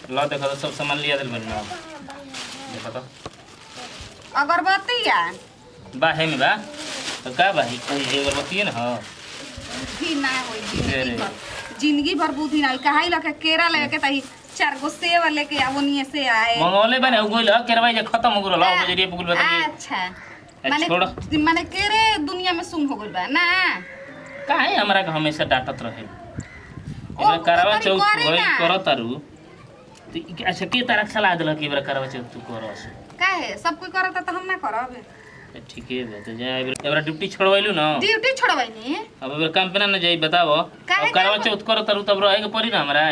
लो देखो तो सब सामान लिया दिल बन देखो तो अगरबत्ती या बा है में बा तो का बा ही अगरबत्ती है ना हां भी ना होई जिंदगी भर बुद्धि ना कहाई लके केरा लेके तही 4 गो सेव लेके आवनिए से आए मंगोले बने उगोल करवाई जे खत्म हो गेल बजरिए पुगल बता अच्छा माने केरे दुनिया में सुन हो गइल बा ना काहे हमरा के हमेशा डांटत रहे एबे करवा चौथ होई करो तारू तो अच्छा के तरह सलाह देलक कि एबे करवा चौथ तू करस काहे सब कोई करत त हम ना करब ठीक है बे तो जा एबे ड्यूटी छोड़वाइलु ना ड्यूटी छोड़वाइनी अब एबे काम पे ना जाई बताओ अब करवा चौथ करो तारू तब रहे के पड़ी ना हमरा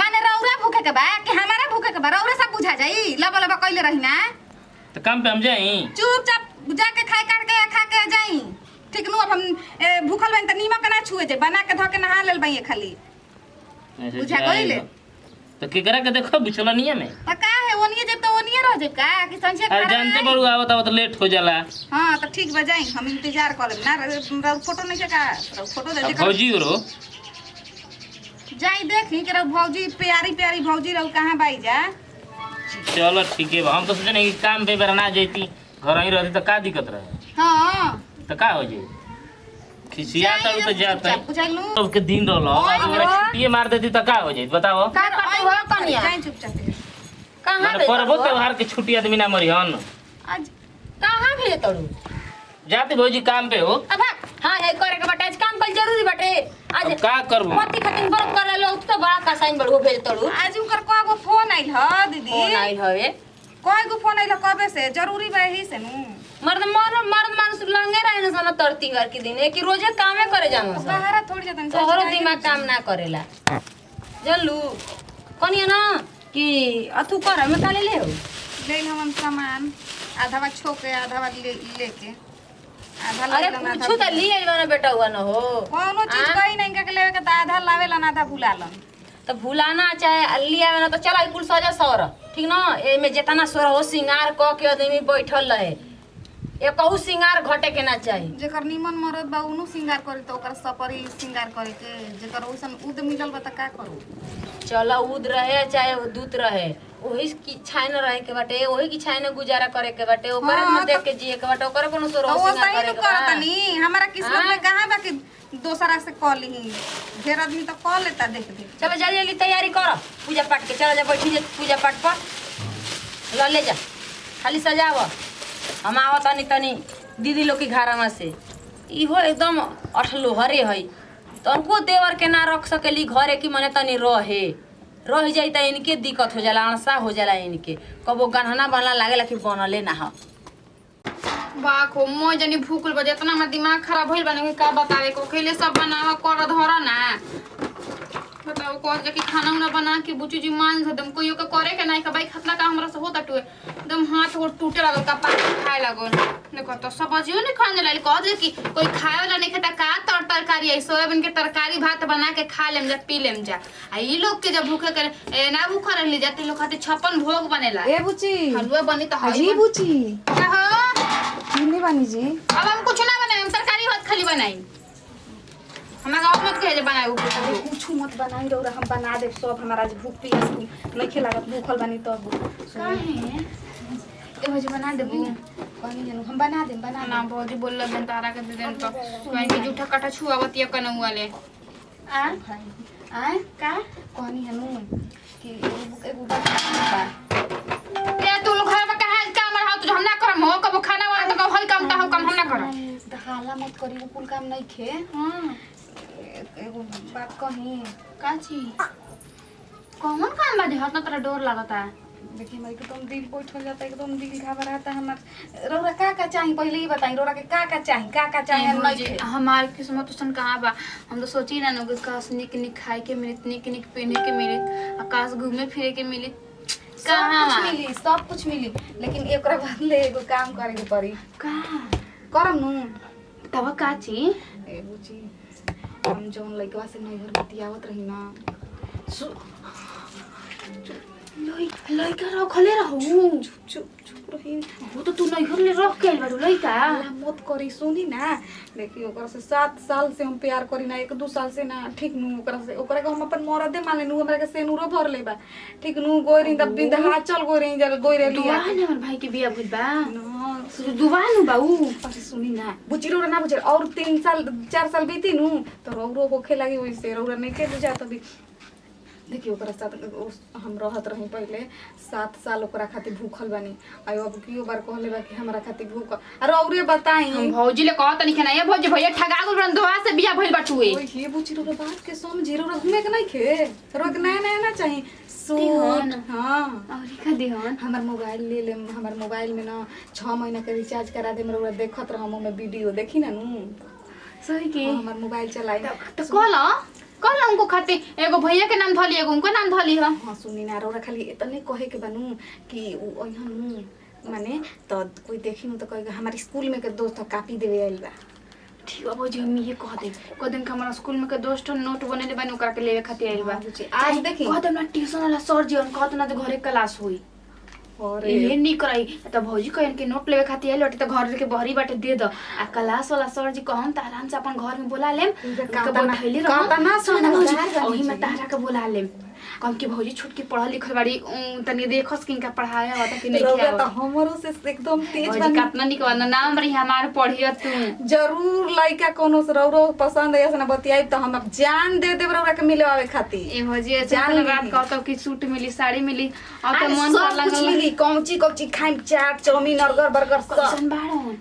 माने रौरा भूखे के बा कि हमारा भूखे के बा रौरा सब बुझा जाई लब लब कइले रही ना तो काम पे हम जाई चुपचाप जाके खाए काट के खा के जाई ठीक नु अब हम भूखल बन त नीमक ना छुए जे बना के ध के नहा लेल बई खाली बुझा गइले तो के करा के देखो बिचला नहीं में त का है ओनिए जब तो ओनिए रह जे का कि संचे अरे जानते बड़ू आवत आवत लेट हो जाला हां त ठीक बा जाई हम इंतजार कर लेब ना फोटो नहीं के का फोटो दे भौजी रो जाई देखी के भौजी प्यारी प्यारी भौजी रहो कहां बाई जा चलो ठीक है हम तो सोचने कि काम पे बेरा ना जाती घर ही रहती तो का दिक्कत रहे हां तो का हो जाए खिसिया तब तो जाता है बुझाइलू अब के दिन रहलो अगर छुट्टी मार देती तो का हो जाए बताओ का करते हो कनिया जाई चुपचाप कहां बे पर्व त्योहार के छुट्टी आदमी ना मरी हन आज कहां भेले तड़ू जाते भौजी काम पे हो अब हां ये करे के बटे आज काम कल जरूरी बटे आज का करबो पति खतिन बरत कर लो तो बड़ा कसाइन बड़ो भेल तड़ू आज उनकर को फोन आइल ह दीदी फोन आइल हवे कोई को फोन आइल कबे से जरूरी बा ही से नु मर्द मानुस लंगे रहे न सन तरती घर के दिन कि रोजे कामे करे जानो बाहर थोड़ी जतन तोहरो दिमाग काम ना करेला जल्लू कनिया ना कि अथु कर में का ले ले हम सामान आधा बा छोके आधा बा लेके आधा अरे कुछ त ली आइल ना बेटा हुआ न हो कोनो चीज कहीं नहीं के लेवे के त आधा लावेला ना आधा भुलालन तो भुलाना चाहे लिया ना तो चला कुल सजा सौर ठीक ना ए में जितना सोर हो सिंगार क के आदमी बैठल रहे ए कहू सिंगार घटे के ना चाहिए जेकर निमन मरद बा उनु सिंगार करे तो ओकर सपरी सिंगार करे के जेकर ओसन उद मिलल बा त का करू चला उद रहे चाहे दूत रहे ओही की छाइन रहे के बाटे ओही की छाइन गुजारा करे के बाटे ओकरे में देख के जिए के बाटे ओकरे कोनो सोर हो सिंगार करे के बा तनी हमरा किस्मत में कहां बा कि दोसरा से कॉल ही ढेर आदमी तो कॉल लेता देख दे चलो जल्दी जल्दी तैयारी कर पूजा पाठ के चलो जा बैठी जे पूजा पाठ पर ले जा खाली सजाव हम आवत तनी दीदी लोग के घरमा से इहो एकदम अठलोहरे है तो उनको देवर के ना रख सकेली घरे की मने तनी रह जाई त इनके दिक्कत हो जाला अणसा हो जाला इनके कबो गहना बनला लागेला कि बनले ना हो बाखो मोय जनी भूखल बजे इतना हमर दिमाग खराब होइल बने का बतावे को केले सब बनावा कर धर ना बताओ को जे कि खाना उना बना के बुचू जी मान दम कोइयो के करे के नहीं का भाई खतला का हमरा से होता टुए एकदम हाथ और टूटे लागल का पानी खाए लागल देखो तो सब अजियो नहीं खाने लाइल कह दे कि कोई खाए वाला नहीं खाता का तरकारी है सोयाबीन के तरकारी भात बना के खा लेम जा पी लेम जा आ ई लोग के जब भूखे करे ना भूखा रहली जाते लोग खाते 56 भोग बनेला ए बुची हलवा बनी तो हई बुची का हो नहीं बनी जी अब हम कुछ ना बनाए हम तरकारी भात खाली बनाई हमरा गांव मत कहे जे बनाए कुछ मत बनाई रो हम बना दे सब हमारा आज भूख पियास नहीं खिलागत भूखल बनी तब काहे ए भौजी बना देबू कहीं जनु हम बना ना भौजी बोल देन तारा के दे देन तो कहीं के जूठा काटा छुआवतिया कन वाले आ का कहीं हनु कि एगो बात ए तू लोग घर में कहां काम रहा तू हम ना करम हो कब खाना वाला तो हई काम तो हम ना करम त हाला मत करी कुल काम नहीं खे हां एगो बात कही का छी कौन काम बाजे हाथ ना तेरा डर लगता देखिए मेरे एकदम दिल बैठ जाता है एकदम दिल घबराता है हमार रोरा का चाहिए पहले ही बताई रोरा के का चाहिए नहीं हमार किस्मत उसन कहां बा हम तो सोची ना नो काश निक खाए के मिले निक पहने के मिले आकाश घूमे फिरे के मिले कहां मिली सब कुछ मिली लेकिन एकरा बाद ले एगो काम करे के पड़ी का करम नु तब का छी ए बुची हम जोन लइकवा से नहीं घर बतियावत रही ना लइका रखले रहू चुप रही बहिन वो तो तू नहीं घर ले रख के बारू लइका अल्लाह मत करी सुनी ना देखी ओकरा से 7 साल से हम प्यार करी ना 1-2 साल से ना ठीक नु ओकरा के हम अपन मरदे मान लेनु हमरा के सेनुरो भर लेबा ठीक नु गोरी तब बिंदा चल गोरी जरा गोई रे लिया दुआ ने हमर भाई के बियाह भइल बा ना दुआ नु बाऊ अरे सुनी ना बुचिरो ना बुचिरो और 3 साल 4 साल बीती नु तो रौरो होखे लागी वैसे रौरा नहीं के बुझात अभी देखियो ओकरा साथ हम रहत रही पहले 7 साल ओकरा खातिर भूखल बानी आयो अब कियो बार कहले बा कि हमरा खातिर भूख अरे औरे बताई हम भौजी ले कहत नहीं खाना ये भौजी भैया ठगा गुल बन दुआ से बियाह भइल बाटुए ओए ये बुचिरो रे बात के समझी रो घूमे के नहीं खे रोक नया नया ना चाहिए सूट हां और का देहन हमर मोबाइल ले ले हमर मोबाइल में ना 6 महीना के रिचार्ज करा दे हमरा देखत रह हम वीडियो देखी ना नु सही के हमर मोबाइल चलाई तो कल उनको खाते एगो भैया के नाम धली एगो उनको नाम धली ह हां सुनी ना रोरा खाली इतने कहे के बनू कि ओहन माने तो कोई देखी तो कहे हमारे स्कूल में के दोस्त कॉपी देवे आइल बा ठीक बा भौजी हम ये कह दे कि हमारा स्कूल में के दोस्त नोट बनेले बानी ओकरा के लेवे खातिर आइल बा आज देखी कह दे ना ट्यूशन वाला सर जी उन कहत ना तो घरे क्लास हुई अरे ये नहीं कराई तो भौजी कहन के नोट लेवे खातिर आइल बाटे तो घर के बहरी बाटे दे द आ क्लास वाला सर जी कहन त आराम से अपन घर में बुला लेम का बैठैले रह का ना सुन ओही में तारा के बुला लेम कम के भौजी छुट के पढ़ल लिखल बाड़ी तनी देखस कि इनका पढ़ाया होता कि नहीं किया तो हमरो से एकदम तेज भौजी बनी कितना निक बना नाम रही हमार पढ़िया तू जरूर लइका कोनो से रौरो पसंद है ऐसा बतियाई तो हम अब जान दे देब रौरा के मिलवावे खातिर ए भौजी जान जान ली। बात कहतो कि सूट मिली साड़ी मिली अब तो अरे मन सब कर कुछ लागल मिली कौची खाइम चाट चाउमीन बर्गर सब कैसन बाड़न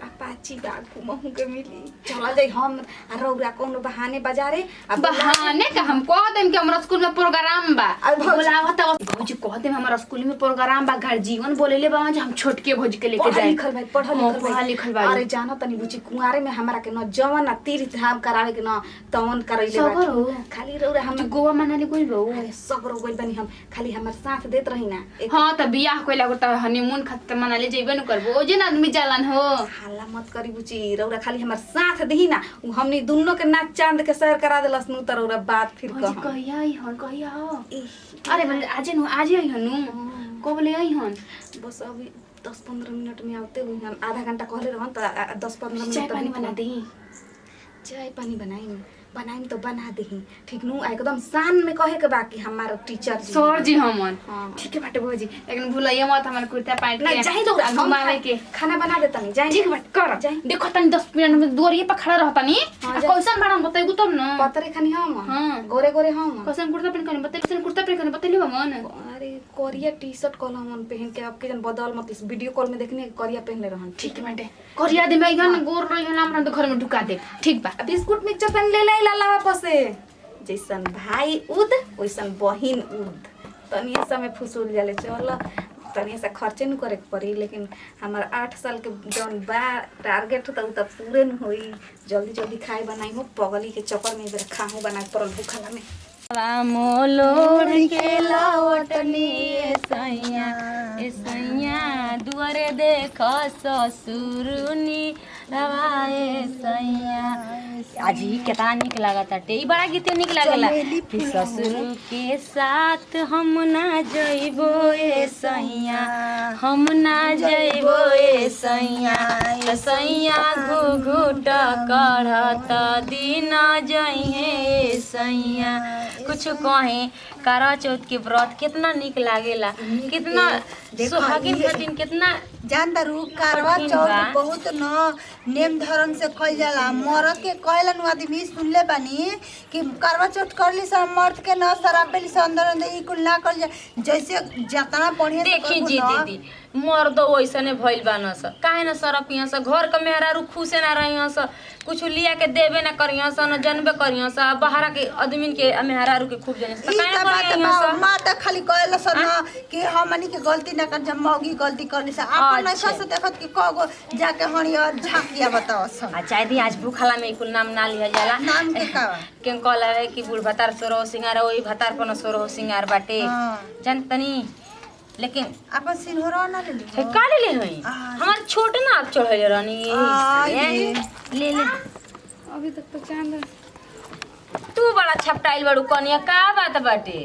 अपाची बाग घुमहु के मिली चला जाई हम आ रौरा कोनो बहाने बाजारे आ बहाने का हम कह देम कि हमरा स्कूल में प्रोग्राम बा अरे भौजी- बुलावत भौजी कह देम हमरा स्कूल में प्रोग्राम बा गार्जियन बोलेले बा जे हम छोटके भौजी के लेके पढ़ा जाए लिखल भाई पढ़ा लिखल भाई अरे जानो तनी बुची कुंवारे में हमरा के न जवन आ तीर्थ धाम करावे के न तवन करैले सबर हो। खाली रौरा हम जो गोवा मनाली गइल बा अरे सब रो गइल बनी हम खाली हमर साथ देत रही ना हां त बियाह कइला गोटा हनीमून खातिर मनाली जइबे न करबो ओ जे ना आदमी जालन हो हल्ला मत करी बुची रौरा खाली हमर साथ देही ना उ हमनी दुन्नो के नाच चांद के सैर करा देलस नु त रौरा बात फिर भौजी कह कहिया आई हन कहिया हो अरे भले आज नु आज आई हनु को बोले आई हन बस अभी 10-15 मिनट में आते हुई हम आधा घंटा कहले रहन त 10-15 मिनट चाय पानी बना दी चाय पानी बनाई तो बना दही ठीक नु एकदम शान में कहे के बाकी हमारा टीचर जी सर जी हमन हाँ। ठीक है बाटे भौजी लेकिन भूलैया मत हमर कुर्ता पैंट ना के जाई दो घुमावे के खाना बना देता नहीं जाई ठीक बात कर जाई देखो तनी 10 मिनट में दोरिए पर खड़ा रहतनी हाँ, आ जा। कैसन भाड़ा बताइगु तब न पतरे खानी हम हाँ। गोरे गोरे हम कैसन कुर्ता पहन के बताइल कैसन कुर्ता पहन के बताइल मन अरे कोरिया टी-शर्ट कॉल हम पहन के अब के जन बदल मत इस वीडियो कॉल में देखने कोरिया पहनले रहन ठीक है बाटे करिया दे मैं गोर रही हमरा तो घर में ढुका दे ठीक बा बिस्कुट मिक्सचर पहन ले ला ला वापस से जैसन भाई उद वैसन बहिन उद तनी समय फुसूल जाले चल तनी से खर्चे न करे के पड़ी लेकिन हमार 8 साल के जौन बा टारगेट होता उ त पूरे न होई जल्दी जल्दी खाए बनाई हो पगली के चक्कर में बेरा खाहू बनाए पड़ल भूखला में मोलोड़ के लवटनी सैया दुआरे देख ससुरनी रवाए सैया आज ही कितना निक लागता टे ई बड़ा गीत निक लागला कि ससुर के साथ हम ना जइबो ए सैया हम ना जइबो ए सैया त सैया घुघुट कढ़त दिन जइहे सैया कुछ कहे करवा चौथ के व्रत कितना निक लागेला कितना सुहागिन खातिर कितना जानदारू करवा चौथ बहुत न नेम धर्म से कइल जाला मर्द के कहलन आदमी सुनले बानी कि करवा चौथ करली से मर्द के न शराबेली से अंदर अंदर ई कुल ना कर जैसे जितना बढ़िया से देखी करबू जी न, दीदी मर्द वैसने भइल बान स काहे न सरप यहाँ से घर के मेहरारू खुशे ना रही स कुछ लिया के देबे ना करिया स न जनबे करिया स बाहर के आदमी के मेहरारू के खूब जने स ई काहे त बात करिया स माँ त खाली कहल स न कि हमनी के गलती ना कर जब मौगी गलती करली से अपन अच्छा। ऐसा से देखत कि कगो जाके हणियर झाकिया बताओ स अच्छा दी आज भूखला में कुल नाम ना लिहल जाला नाम के का के कहला है कि बूढ़ भतार सोरो सिंगार वही भतार पन सोरो सिंगार बाटे हाँ। जान तनी लेकिन अपन सिरहोरा ना ले ली हे का ले हई हमार छोट ना आप चढ़ले रहनी ये ले ले अभी तक तो चांद तू बड़ा छपटाइल बड़ू कनिया का बात बाटे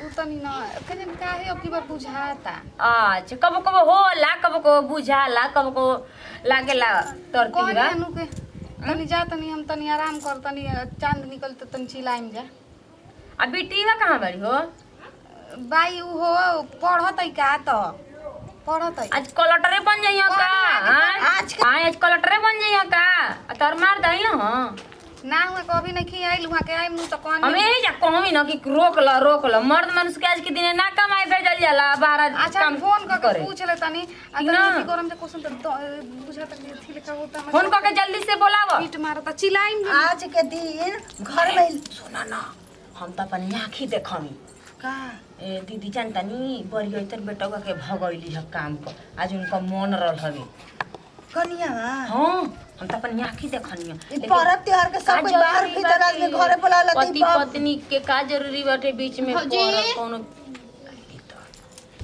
उ तनी ना कने काहे अब की बार बुझाता। अच्छा कबो कबो होला कबो कबो बुझाला कबो कबो लागेला तरती कहनी बा अनु के तनी जा तनी हम तनी आराम कर तनी चांद निकल त तनी चिल्लाइम जा। आ बेटीवा कहाँ बाड़ी हो बाई उ हो पढ़त है का त पढ़त है। आज कलेक्टरे बन जाइयो का आज आज कलेक्टरे बन जाइयो का तर मार दई न ना हुआ कभी नहीं खी आइल वहां के आइम नु त कौन हम यही जा कहमी न कि रोक ल मर्द मनुष्य के आज के दिन ना कमाई भेजल जाला बाहर अच्छा काम फोन करके करे। पूछ ले तनी आ ना। तनी गरम से क्वेश्चन त बुझा तक थी लिखा होता मैं फोन करके जल्दी से बोलाव पीट मारता चिल्लाइम आज के दिन घर में सुना ना हम त अपन आँखी देखमी का ए दीदी जानता नी बड़ी इतर बेटा के भगैली ह काम पर आज उनका मन रहल हवे कनिया हां हम त अपन आँखी देखनी ई पर्व त्योहार के सब कोई बाहर भीतर आदमी घरे बुलाला पति पत्नी के का जरूरी बाटे बीच में भौजी। पर्व कोनो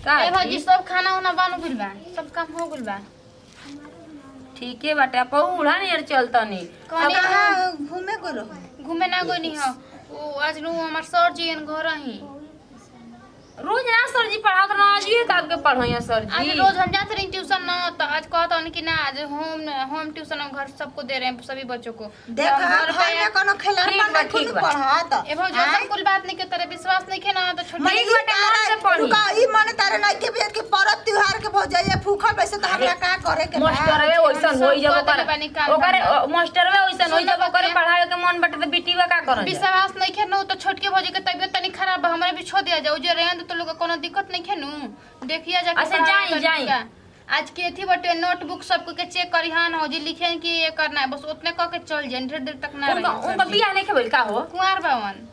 का ए भौजी सब खाना उना बन गेल बा सब काम हो गेल बा। ठीके बाटे पौड़ा नियर चलतनी कहाँ घूमे गरो घूमे ना गनी हो ओ आज नु हमर सर जी एन घर ही रोज ना सर जी पढ़ावत ना आज ये का के पढ़ाइया सर आज जी रोज हम जाते रही ट्यूशन ना तो आज कहता हूं कि ना आज होम ट्यूशन हम घर सबको दे रहे हैं सभी बच्चों को देखा तो हम घर घर में कोनो खेलन ठीक बा, बना ठीक खुद बा। पढ़त ए भौजी सब कुल बात नहीं के तेरे विश्वास नहीं के ना तो छोटी ठीक बाटे मन से पढ़ी का ई माने तारे नहीं के बेर के पर्व त्योहार के भौजाइया भूखा वैसे तो हमरा का करे के बा? मास्टरवे ओइसन होई जब सब कहते बानी काल ओकरे मास्टरवे ओइसन होई जब ओकरे पढ़ावे के मन बटे त बेटीवा का करन विश्वास नहीं के नो तो छोटके भौजी के तबियत तनी खराब बा हमरा भी छोड़ दिया जाओ जे रहन तो लोग कोनो दिक्कत नहीं के नु देखिया जा अच्छा, जाई। आज के थी बटे नोटबुक सब के चेक करिहान हो जी लिखेन कि ये करना है बस उतने कह के चल जाए ढेर देर तक ना उनका बियाह नहीं खेल का हो कुंवार बावन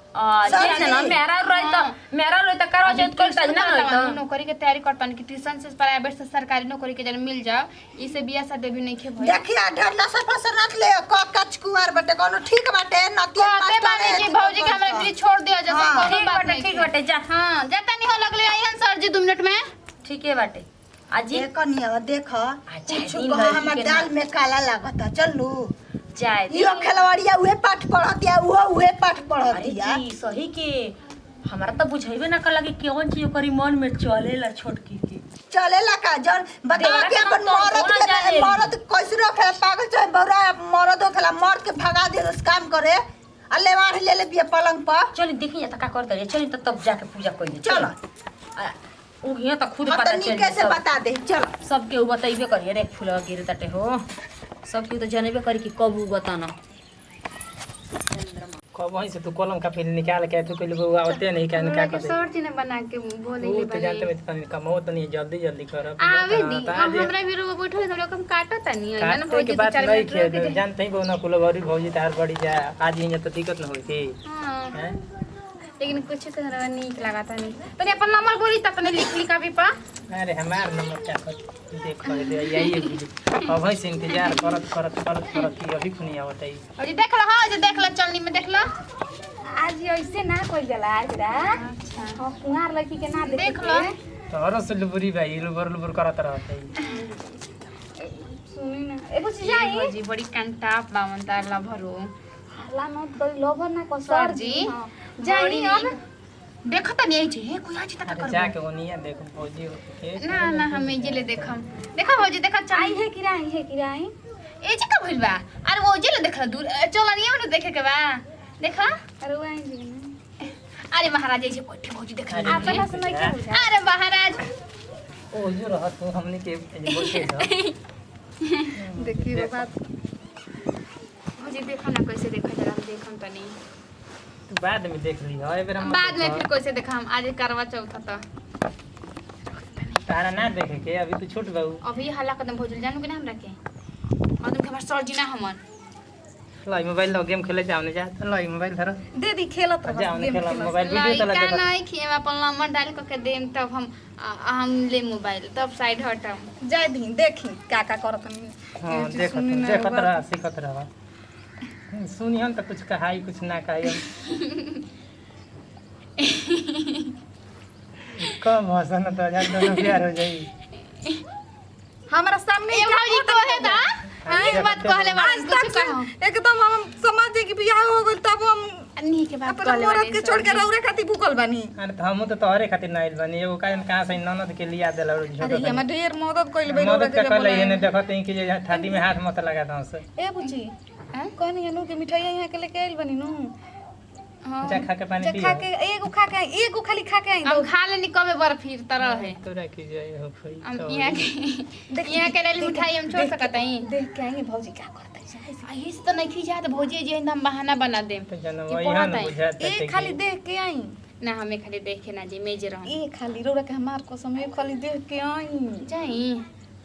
जी ना मेरा रोई त करवा चौथ कर त ना रोई त नौकरी के तैयारी करतन कि ट्यूशन से प्राइवेट से सरकारी नौकरी के जन मिल जाओ इसे बियाह शादी भी नहीं के भई देखिया ढरला से फसरत ले कच कुआर बटे कोनो ठीक बाटे नतिया कहते बानी कि भौजी के हमरा के छोड़ दिया जैसे हाँ, कोनो बात नहीं ठीक बाटे जा हां जाता नहीं हो लगले आइहन सर जी 2 मिनट में ठीके बाटे आज ये कनिया देख अच्छा, कुछ दिन कह भर हमर के दाल में काला लागता चलू जाए इहो खेलवाड़िया उहे पाठ पढ़तिया उहे पाठ अरे पढ़तिया जी सही के हमरा त बुझाइबे ना कला कि कौन चीज ओकरी मन में चलेला छोटकी के चलेला का जन बतावा कि अपन मरद कैसे रखे पागल चाहे बौरा मरद होखेला मर्द के भगा दे उस काम करे आ लेवार ले ले बिया पलंग पर चल देखी जा त का करत रे चल त तब जाके पूजा कइले चल उ हिया त खुद हम पता तो चल नीके से बता दे चल सबके उ बताइबे करिए रे फूल गिर तटे हो सबके तो जनेबे करी कि कब उ बताना कब वहीं से तू कलम का फिर निकाल के तू कहले बउआ आवते नहीं क्या क्या कर सर जी ने बना के बोले वो तो जानते में तनी कमाओ तनी जल्दी जल्दी कर आवे दी हमरा भी रो बैठो हम लोग हम काटो तनी है ना काटते के बात नहीं खे जानते ही बहुना कुल भरी भौजी तार बड़ी जा आज ही तो दिक्कत न होई थी हां हैं लेकिन कुछ तो हमरा नीक लगा था नहीं तने अपन नंबर बोली त अपने लिख लिखा भी पा अरे हमार नंबर क्या कर देखो दे यही बुझ अब है से इंतजार करत की अभी खुनी आवत है और जी देख ला हां जे देख ला चलनी में देख ला आज ऐसे ना कोई जला आज रा अच्छा हां कुंवार लड़की के ना देख ला तोहरा से लुबरी भाई लुबर करत रहत है सुनी ना ए कुछ जाई जी बड़ी कंटाप बावन तार ला भरो ला न कोई लोभर ना को सर जी जाई अब देखो त नहीं छे कोई आज तक अरे जाके ओनिया देखो भौजी के ना ना हमें जे ले देखम देखा भौजी देखा आई है किराई ए जे का भइल बा अरे वो जे ले देखला दूर चल नहीं हमने देखे के बा देखा अरे वो आई जी ना अरे महाराज ऐसे बैठे भौजी देखा आपन से नहीं के बुझा अरे महाराज ओ जो रहत तू हमने के बोलते जा देखिए बात भौजी देखो ना कैसे देखा जरा हम देखम तनी तू बाद में देख ली है बेरा बाद में फिर कैसे देखा हम आज करवा चौथ था तारा ना देखे के अभी तो छोट बाबू अभी हल्ला कदम भौजी जानू के ना हमरा के और तुम हमार सर जी ना हमन लाई मोबाइल लो गेम खेले जाओ ने जा लाई मोबाइल धर दे दी खेलत रह जाओ ने खेला मोबाइल वीडियो तला लाइका देखो नहीं खेम अपन नंबर डाल के देम तब हम ले मोबाइल तब साइड हटम जाय दी देखी का करत हां देखत रह सिखत रह सुनी हम तो कुछ कहाई कुछ ना कहाई कम हसन तो जान दोनों प्यार हो जाई हमरा सामने ए भौजी कहे दा ये बात कहले बानी कुछ कहो एकदम हम समझ जे कि बियाह हो गेल तब हम अन्नी के बात अपन मरद के छोड़ के रौरे खाती भूखल बानी। अरे तो हम तो तोहरे खातिर ना आइल बानी एगो कहाँ से ननद के लिया देला अरे हमरा ढेर मदद कइले बे मदद का कल ये ने देखत कि जे थाली में हाथ मत लगा दो से ए बुची कहनी हनु के मिठाई यहाँ के लेके आइल बानी नु। जा खा के पानी पी खा के एगो खा के एगो खाली खा के आई हम खा लेनी कबे बार फिर तरह है तोरा की जाय हो खोई हम यहाँ के लिए मिठाई हम छोड़ सकत हई। देख के आएंगे भौजी क्या करते हैं। आई से तो नहीं खिजा तो भौजी जी हम बहाना बना देम तो जनवा यहाँ न बुझात ए खाली देख के आई ना हमें खाली देखे ना जी मेज रह ए खाली रौरा के हमार कसम ए खाली देख के आई जाई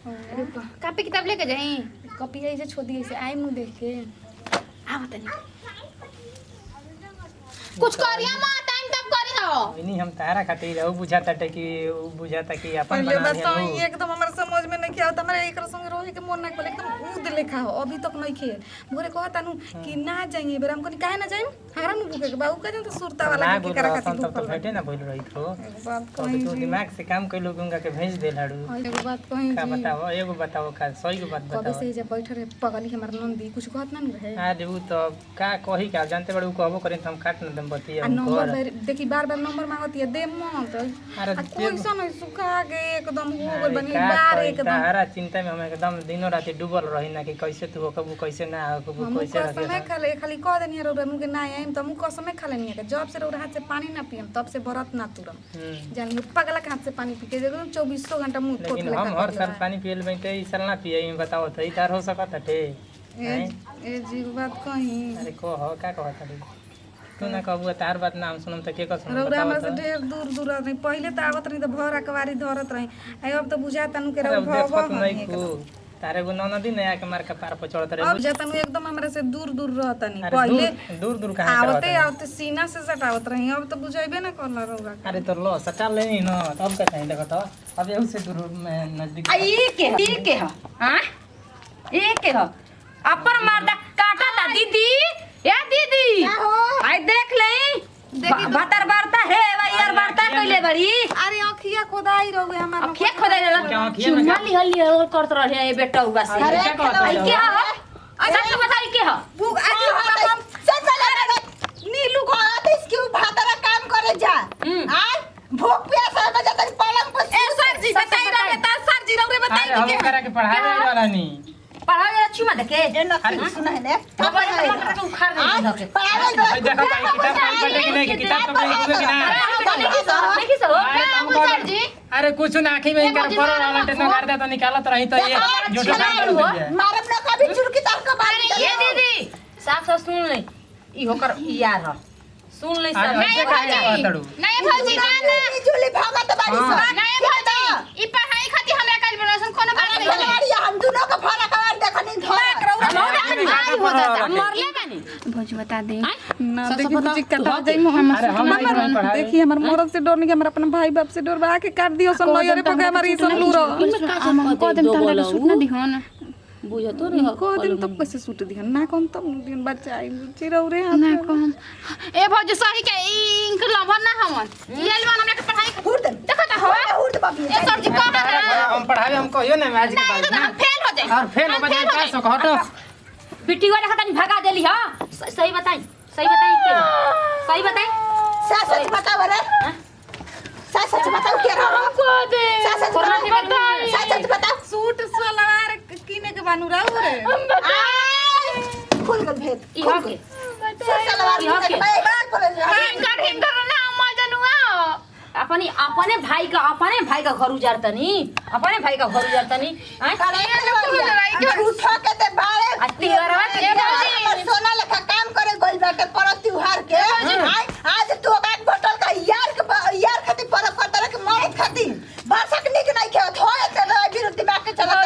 कॉपी किताब लेके जाई कॉपी ऐसे छोड़ दिए से आई मुंह देख के आओ तनी कुछ करिया मां टाइम तब करी हो नहीं हम तारा खातिर रहू बुझाता कि उ बुझाता कि अपन पहले बना बस तो लिया एकदम हमारे समझ में नहीं किया हमारे एक संग रोहे के मन ना कोले एकदम ऊद लेखा हो अभी तक नहीं खे मोरे कहता नु कि ना जाएंगे बेरा हमको काहे ना जाएं हमरा नु भूखे के बाऊ का जन तो सुरता वाला ना के करा खातिर तो भूखल भेटे ना बोल रही तो बात तो कहीं तू दिमाग से काम कइलो गुंगा के भेज दे लाड़ू एगो बात कहीं का बताओ एगो बताओ का सही के बात कबे बताओ से जब बैठ रहे पगली हमर नंदी कुछ कहत ना रहे अरे उ तो का कही का जानते बड़ू कहबो करें तो हम काट न दम बतिया आ नंबर देखी बार-बार नंबर मांगती है दे मत अरे कोई सा नहीं सुखा के एकदम हो गइल बनी का बार कही, एकदम तारा चिंता में हम एकदम दिनों रात डूबल रही ना कि कैसे तू कबू कैसे ना कबू हम कैसे कसम रहे खाले खाली कह देनी है रौरा मुके ना आइम त मु कसम खाले नहीं है जब से रौरा हाथ से पानी ना पियम तब से व्रत ना तुरम जानी पगला के हाथ से पानी पी के एकदम 24 घंटा मुंह थोथ लेकिन हम हर साल पानी पियल में तो इस साल ना पिए बताओ तो तार हो सकत हटे ए जी बात कहीं अरे को हो का कहत हटे तू ना कहबू तार बात ना हम सुनम त के कसम रौरा बताओ हमरा तो से ढेर दूर दूर नहीं पहले त आवत नहीं त भर अकवारी धरत रही आई अब त बुझा तनु के अरे रौ देखत नहीं को तारे गो नदी नया के मार के पार पर चढ़त रहे अब जतनु एकदम हमरा से दूर दूर रहतनी अरे पहले दूर दूर कहां आवते आवते सीना से सटावत रही अब त बुझाइबे ना करला रौरा अरे तो लो सटा लेनी न तब का चाहिए देखत अब एहू से दूर में नजदीक ई के ह हां ई के ह अपन मर्दा काटा ता दीदी ए दीदी आई देख ले बटर बरता है यार बरता कइले बड़ी अरे आँखिया खोदाई रहुए हमारा अखिया खोदे चुम्मा ली हली और करत रहे ए बेटा उगा से अरे क्या कहता है? के ह अच्छा तो बताई के ह भूख आज हम नीलू को आदेश क्यों भातरा काम करे जा आज भूख प्यास है बजा तक पलंग पर ए सर जी बताई रहे त सर जी रहुए बताई अरे हम करा के पढ़ावे वाला नहीं पढ़ा जरा चुम्मा देखे अरे सुना है ने टमाटर के उखाड़ दे धके पढ़ावे भाई देखो भाई किताब कहीं पढ़े कि नहीं कि किताब तो कहीं हुए कि ना नहीं सर सर जी अरे कुछ ना आखी में इनका फरो वाला टेनो कर दे तो निकालत रही तो ये जो तो काम कर दिया मारब ना कभी चुरकी तार का बात ये दीदी साफ साफ सुन ले ई होकर यार ह सुन ले सब ऐसे काहे कहतड़ू नहीं भौजी ना ना जुली भागत बाड़ी सब नहीं भौजी ई पढ़ाई खातिर हमरा काल बनसन कोनो बात नहीं अरे हम दोनों का फरा कवर देखनी मरले बानी भौजी बता दे ना देखी बुझी कटा जाई हम अरे हम नहीं पढ़ावे देखी हमर मरद से डर नहीं के हमरा अपन भाई बाप से डर बा के काट दियो सन लयरे पका हमारी सब लूरो कदम तहरा सूट ना दिहो ना बुझ तो नहीं को दिन तक कैसे सूट दिहन ना कौन तब दिन बच्चा आई चिरौ रे ना कौन ए भौजी सही के इनके लभन ना हमन ये लवन हमरा के पढ़ाई हुर दे देखता हो हुर दे बाबी ए सर जी कह रहा हम पढ़ावे हम कहियो ना आज के बाद ना फेल हो जाए और फेल हो जाए पास हो हटो पिट्टी वाला खाता नहीं भगा देली हां सही बताई के सही बताई सच बताओ रे सच बताओ के रहो को दे सच बताओ सच बताओ सूट सलवार किने के बानू रहू रे खुल गल भेद ई हो के सलवार के बाल पर हिंगर ना मजनुआ अपने भाई का घर उजारतनी अपने भाई का घर उजारतनी उठा के ते बारे आ तिगरवा के हमर सोना लेखा काम करे गइल बाटे पर त्योहार के आज तू बात बोतल का यार खातिर पर करतरे के मौत खातिर भाषक निक नहीं खेत होए ते विरुद्ध दिमाग के चलता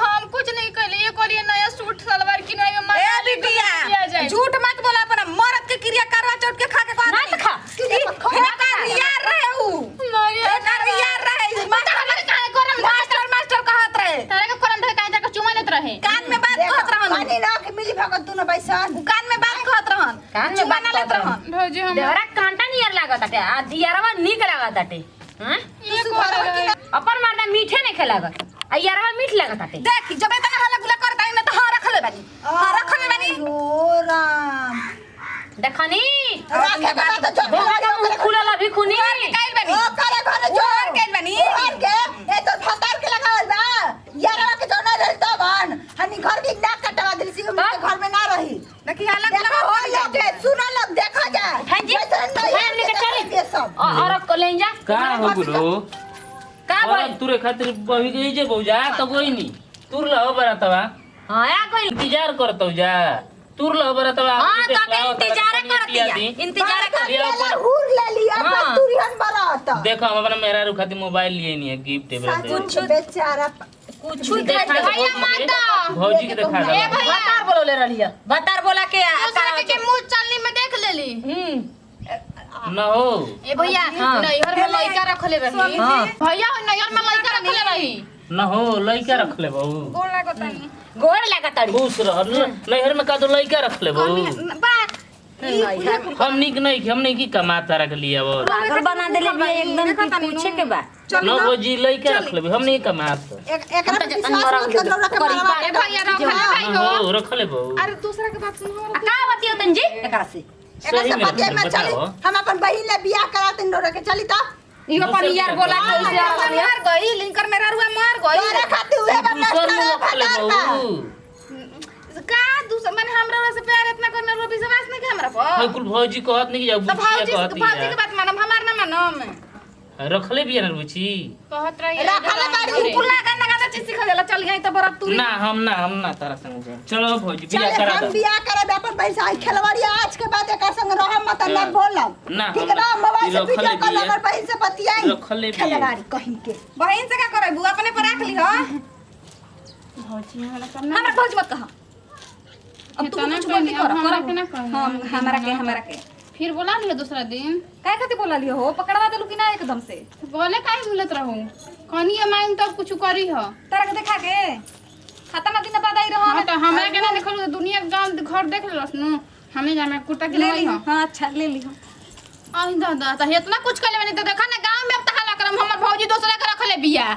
हम कुछ नहीं कहले ये करिए नया सूट सलवार की नया मत ए बिटिया झूठ मत बोला अपना मरद के क्रिया करवा चौथ के खा के खा मत खा यार रहे ऊ यार रहे मास्टर कहत रहे तारा के करन धे काहे जाके चुमा लेत रहे कान में बात कहत रहन पानी ना के मिली भगत तू न बैसन कान में बात कहत रहन कान में बात कहत रहन भौजी हम देवरा कांटा नियर लागत आटे आ दियारवा निक लागत आटे हैं ये को अपन मर्दा मीठे नहीं खेलागत आ यारवा मीठ लागत आटे देख जब इतना हल्ला गुला करता है ना तो हां रखले बानी हां रखले बानी ओ राम देखनी रखे बना तो जो बोला मुंह खुलला भी खुनी काइल बनी ओ करे घरे जो जोर काइल बनी घर के ए तो फतार के लगावल बा यारवा के जो ना रहता बन हनी घर के नाक कटवा दिल सी घर में ना रही देखी हालत देखो हो लोग के सुनो लोग देखो जा हाँ जी। जैसे हाँ, लेके चली। ये सब और को ले जा का हो गुलो का और बोल तुरे खातिर बही गई जे बौजा तो कोई नहीं तुर लो बरातवा हां आ कोई इंतजार करतो जा तुर लो बरातवा हां तो के इंतजार करती है इंतजार कर यार हुर ले लिया हाँ। पर तुरियन बरात देखो हम अपना मेरा रु खातिर मोबाइल लिए नहीं है गिफ्ट है बराबर कुछ बेचारा कुछ देखा भैया माता भौजी के दिखा दो बतार बोले रहलिया बतार बोला के दूसरा के मुंह चलनी में देख लेली न हो ए भैया हाँ। नैहर में लइका रखले रही हाँ। भैया नैहर में लइका रखले रही न हो लइका रख ले बहू गोल लागतानी गोड़ लगा तड़ी खुश रह नैहर में का तो लइका रख ले बहू बा हम नहीं की कमाता रख लिया वो पागल बना देले भी एकदम की पूछे के बा न भौजी लइका रख ले हम नहीं कमात एकरा पे विश्वास मत करो रखे मारवा ए भैया रखले भाई हो हो रख ले बहू अरे दूसरा के बात सुनो का बतियो तंजी एकरा से एकरा सही से में पतिया में चली बताओ हम अपन बहिन ले बियाह कराते न रखे चली तो इहो पर यार बोला के उसे मार गई लिंकर मेरा रुआ मार गई तोरा खाती हुए बना दूसर में रख ले बहू का दूसरा मैंने हमरा से प्यार इतना करना रो विश्वास नहीं के हमरा पर हां कुल भौजी कहत नहीं कि जाओ तो बुचिया भौजी कहत के बात मानम हमार ना मानम रख ले भी ना बुची कहत रही रखले बाड़ी कुल ना गाना चीज सिखा देला चल गई तो बरत तू ना हम ना तारा संग जाए चलो भौजी बियाह चले करा हम दो बियाह करब अपन पैसा खेलवाड़ी आज के बाद एकर संग रहम मत न बोलब ना, ठीक हम- ना मोबाइल से ई रखले वीडियो कॉल बिया। हमर बहिन से बतियाई रखले बिया। खेलवाड़ी कहीं के बहन से का करे बुआ अपने पर रख ली हो भौजी हमरा करना हमरा भौजी मत कहा अब तू कुछ बोल कर हम हमरा के फिर बोला लियो दूसरा दिन काय खाती बोला लियो हो पकड़वा देलू कि ना एकदम से बोले काहे भूलत रहू कनिए मांग तब कुछ करी हो तारा के देखा के खतना दिन बाद आई रहो हाँ तो हमरा के ना देखल दुनिया गांव घर देख लेलस नु हमें जामे कुटा के ले ले ली हो हां अच्छा ले ली आई दादा त इतना कुछ कर लेबे नहीं तो देखा ना गांव में अब तहाला करम हमर भौजी दूसरा के रखले बिया